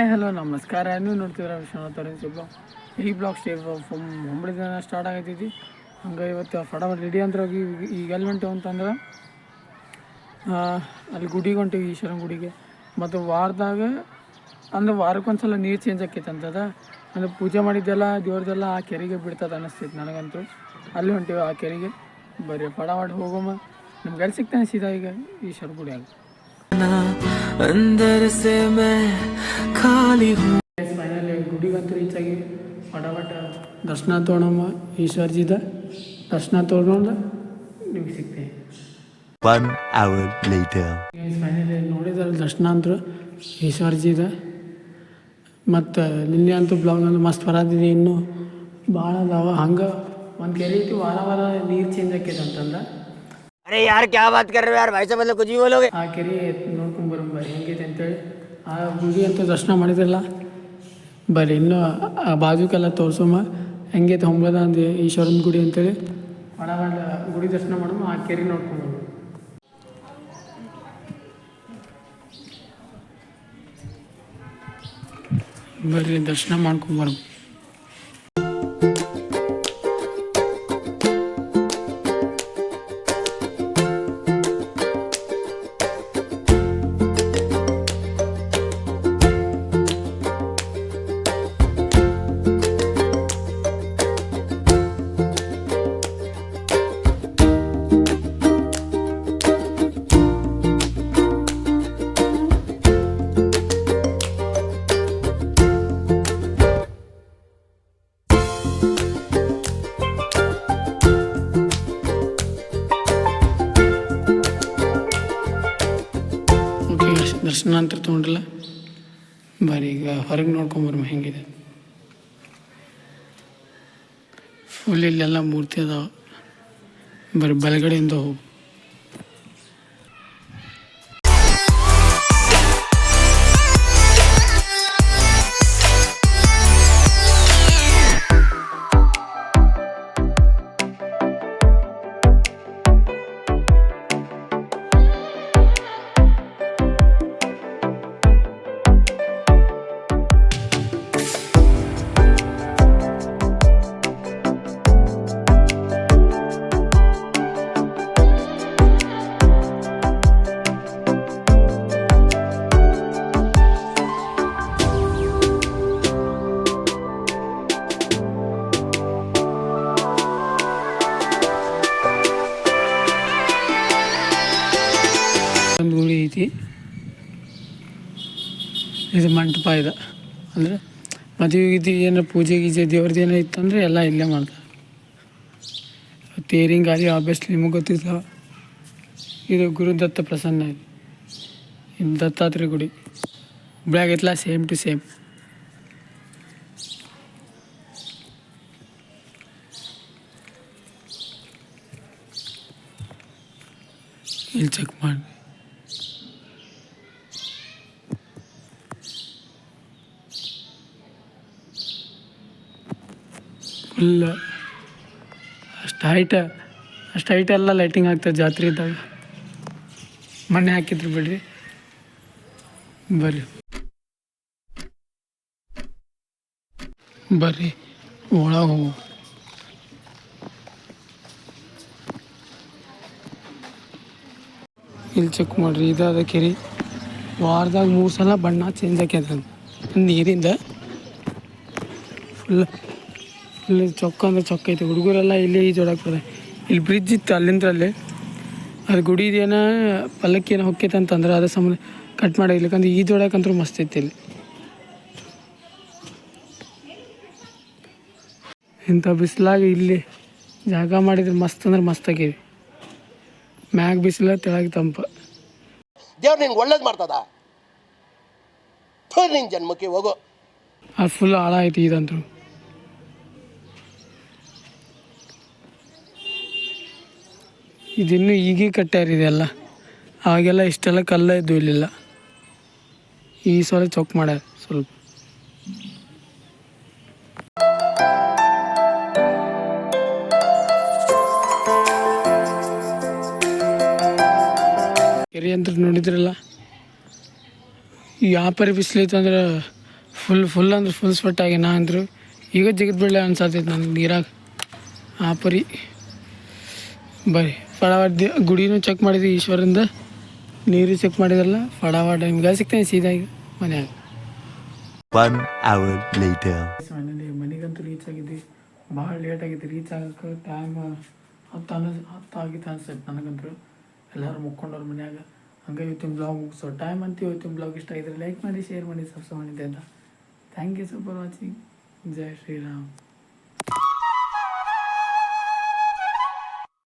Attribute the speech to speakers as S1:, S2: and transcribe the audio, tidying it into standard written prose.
S1: Hi hello ನಮಸ್ಕಾರ. ನೀವು ನೋಡ್ತಿದ್ರೆ ವಿಶ್ವನಾಥ್ ಅರೆನ್ಸಿ ಬ್ಲಾಗ್. ಈ ಬ್ಲಾಗ್ ಒಂಬಳೆ ದಿನ ಸ್ಟಾರ್ಟ್ ಆಗೈತಿ. ಹಂಗೆ ಇವತ್ತು ಫಟಾಫಟ್ ರೆಡಿ ಅಂತ ಹೋಗಿ ಈಗ ಎಲ್ಲಿ ಹೊಂಟೇವು ಅಂತಂದ್ರೆ ಅಲ್ಲಿ ಗುಡಿಗೆ ಹೊಂಟೇವಿ, ಈಶ್ವರನ ಗುಡಿಗೆ. ಮತ್ತು ವಾರದಾಗ ಅಂದ್ರೆ ವಾರಕ್ಕೊಂದ್ಸಲ ನೀರು ಚೇಂಜ್ ಆಕೈತೆ ಅಂತದ. ಅಂದರೆ ಪೂಜೆ ಮಾಡಿದ್ದೆಲ್ಲ ದೇವ್ರದ್ದೆಲ್ಲ ಆ ಕೆರೆಗೆ ಬಿಡ್ತದೆ ಅನ್ನಿಸ್ತೈತೆ ನನಗಂತೂ. ಅಲ್ಲಿ ಹೊಂಟೇವಿ ಆ ಕೆರೆಗೆ. ಬರ್ರಿ ಫಟಾಫಟ್ ಹೋಗೋಮ. ನಮ್ಗೆ ಎಲ್ಲಿ ಸಿಗ್ತಾನೆ ಸೀದಾ ಈಗ ಈಶ್ವರ ಗುಡಿಯಾಗ. ಫೈನಲಿ ಗುಡಿಗಂತೂ ರೀಚ್ ಆಗಿ ಫಟಾಫಟ್ ದರ್ಶನ ತೊಗೊಳಮ್ಮ. ಈಶ್ವರ್ಜಿದ ದರ್ಶನ ತೊಗೊಂಡು ನಿಮ್ಗೆ ಸಿಗ್ತೇವೆ. ಫೈನಲಿ ನೋಡಿದ್ರೆ ದರ್ಶನ ಅಂತೂ ಈಶ್ವರ್ಜಿದ. ಮತ್ತು ನಿನ್ನೆ ಅಂತೂ ಬ್ಲಾಗ್ ಅಂದ್ರೆ ಮಸ್ತ್ ಬರತ್ತಿದೆ. ಇನ್ನೂ ಭಾಳ ಅದಾವ. ಹಂಗೆ ಒಂದು ಕೆರೆ ಐತಿ, ವಾರ ನೀರು ಚೇಂಜ್ ಆಕೈತೆ ಅಂತಂದ.
S2: अरे यार क्या बात कर रहे हो यार, भाई साहब मतलब कुछ भी बोलोगे.
S1: ಆ ಕೆರೆ ನೋಡ್ಕೊಂಬರಂಬ ಹೆಂಗೈತೆ ಅಂತೇಳಿ. ಆ ಗುಡಿ ಅಂತೂ ದರ್ಶನ ಮಾಡಿದ್ರಲ್ಲ, ಬರ್ರಿ ಇನ್ನೂ ಆ ಬಾಜುಕೆಲ್ಲ ತೋರ್ಸೋಮ ಹೆಂಗೈತೆ ಹೊಂಬದ ಅಂದು ಈಶ್ವರನ ಗುಡಿ ಅಂತೇಳಿ. ಒಳಗಂಡ ಗುಡಿ ದರ್ಶನ ಮಾಡಮ್ಮ, ಆ ಕೆರೆ ನೋಡ್ಕೊಂಬರು. ಬರ್ರಿ ದರ್ಶನ ಮಾಡ್ಕೊಂಬರು. ದರ್ಶನ ಅಂತ ತೊಗೊಂಡಿಲ್ಲ. ಬರೀ ಈಗ ಹೊರಗೆ ನೋಡ್ಕೊಂಬರ್ಮ ಹೆಂಗಿದೆ. ಫುಲ್ ಇಲ್ಲೆಲ್ಲ ಮೂರ್ತಿ ಅದಾವ. ಬರೀ ಬಲಗಡೆಯಿಂದ ಹೋಗು. ಒಂದು ಗುಡಿ ಐತಿ, ಇದು ಮಂಟಪ ಇದೆ. ಅಂದರೆ ಮದುವೆ ಗೀತಿ ಏನಾರ ಪೂಜೆ ಗೀಜೆ ದೇವ್ರದ್ದು ಏನೋ ಇತ್ತಂದರೆ ಎಲ್ಲ ಇಲ್ಲೇ ಮಾಡ್ತಾರೆ. ತೇರಿಂಗ್ ಗಾಡಿ ಆಬ್ವಿಯಸ್ಲಿ ನಿಮಗೆ ಗೊತ್ತಿಲ್ಲ. ಇದು ಗುರುದತ್ತ ಪ್ರಸನ್ನ ಇದೆ. ಇದು ದತ್ತಾತ್ರೇಯ ಗುಡಿ. ಹುಬ್ಳ್ಯಾಗ ಐತಲ್ಲ, ಸೇಮ್ ಟು ಸೇಮ್. ಇಲ್ಲಿ ಚೆಕ್ ಮಾಡಿ. ಫುಲ್ ಅಷ್ಟು ಹೈಟ್ ಎಲ್ಲ ಲೈಟಿಂಗ್ ಆಗ್ತದೆ ಜಾತ್ರೆ ಇದ್ದಾಗ. ಮೊನ್ನೆ ಹಾಕಿದ್ರು ಬಿಡ್ರಿ. ಬರ್ರಿ ಒಳಗೆ ಹೋಗು. ಇಲ್ಲಿ ಚೆಕ್ ಮಾಡಿರಿ, ಇದಾದ ಕೆರೆ. ವಾರದಾಗ 3 ಸಲ ಬಣ್ಣ ಚೇಂಜ್ ಆಕ್ಯದ ನೀರಿಂದ. ಇಲ್ಲಿ ಚೊಕ್ಕ ಅಂದ್ರೆ ಚೊಕ್ಕ ಐತೆ. ಹುಡುಗರೆಲ್ಲ ಇಲ್ಲೇ ಈಜೋಡಾಕ್ತದೆ. ಇಲ್ಲಿ ಬ್ರಿಡ್ಜ್ ಇತ್ತು ಅಲ್ಲಿಂದ್ರಲ್ಲಿ. ಅದು ಗುಡಿದೇನೋ ಪಲ್ಲಕ್ಕಿ ಏನೋ ಹೊಕ್ಕೈತೆ ಅಂತಂದ್ರೆ ಅದ್ರ ಸಂಬಂಧ ಕಟ್ ಮಾಡಿ. ಇಲ್ಲಕಂದ್ರೆ ಈಜೋಡಕ್ಕಂತೂ ಮಸ್ತ್ ಐತಿ. ಇಲ್ಲಿ ಇಂಥ ಬಿಸಿಲಾಗ ಇಲ್ಲಿ ಜಾಗ ಮಾಡಿದ್ರೆ ಮಸ್ತ್ ಅಂದ್ರೆ ಮಸ್ತ್ ಆಗಿದೆ. ಮ್ಯಾಗ ಬಿಸಿಲ, ತೆಳಗೆ ತಂಪ.
S3: ದೇವ್ರು ನಿನ್ಗೆ ಒಳ್ಳೇದು ಮಾಡ್ತದ. ನಿನ್ನ ಜನ್ಮಕ್ಕೆ ಹೋಗೋ.
S1: ಅದು ಫುಲ್ ಆಳ ಐತಿ ಇದಂತೂ. ಇದಿನ್ನೂ ಈಗೀಗ ಕಟ್ಟ್ಯಾರ ಇದೆಲ್ಲ. ಅವಾಗೆಲ್ಲ ಇಷ್ಟೆಲ್ಲ ಕಲ್ಲ ಇದ್ದು ಇಲ್ಲಿಲ್ಲ. ಈ ಸಲ ಚೊಕ್ ಮಾಡ್ಯಾರ ಸ್ವಲ್ಪ. ಕೆರೆ ಅಂತ ನೋಡಿದ್ರಲ್ಲ, ಯಾವ ಪರಿ ಬಿಸಿಲೈತೆ ಅಂದ್ರೆ ಫುಲ್ ಅಂದ್ರೆ ಫುಲ್ ಸ್ವೆಟ್ ಆಗಿ ನಾ ಅಂದರು ಈಗ ಜಿಗದ್ ಬಿಡಲೆ ಅನ್ಸತ್ತೈತೆ ನನಗೆ ನೀರಾಗ ಆ ಪರಿ. ಬರ್ರಿ ಫಡಾವಾಡ ಗುಡಿನೂ ಚೆಕ್ ಮಾಡಿದ್ವಿ ಈಶ್ವರಿಂದ, ನೀರು ಚೆಕ್ ಮಾಡಿದ್ರಲ್ಲ ಫಡಾವಾಡ ನಿಮ್ಗೆ ಸಿಗ್ತೇನೆ ಸೀದಾ ಈಗ ಮನ್ಯಾಗ.
S4: 1 hour later.
S1: ಮನೇಲಿ ಮನೆಗಂತೂ ರೀಚ್ ಆಗಿದ್ವಿ, ಭಾಳ ಲೇಟ್ ಆಗಿತ್ತು ರೀಚ್ ಆಗೋಕ್ಕೆ. ಟೈಮ್ 10 ಆಗಿತ್ತು ಅನ್ಸೈತೆ ನನಗಂತೂ. ಎಲ್ಲರೂ ಮುಕ್ಕೊಂಡವ್ರು ಮನ್ಯಾಗ. ಹಂಗೆ ಇವತ್ತಿನ ಬ್ಲಾಗ್ ಮುಗಿಸೋ ಟೈಮ್ ಅಂತ. ಇವತ್ತಿನ ಬ್ಲಾಗ್ ಇಷ್ಟ ಆಗಿದ್ರೆ ಲೈಕ್ ಮಾಡಿ, ಶೇರ್ ಮಾಡಿ, ಸಬ್ಸ್ಕ್ರೈಬ್ ಮಾಡಿದ್ದೆ ಅಂತ. Thank you for watching. ಜೈ ಶ್ರೀರಾಮ್.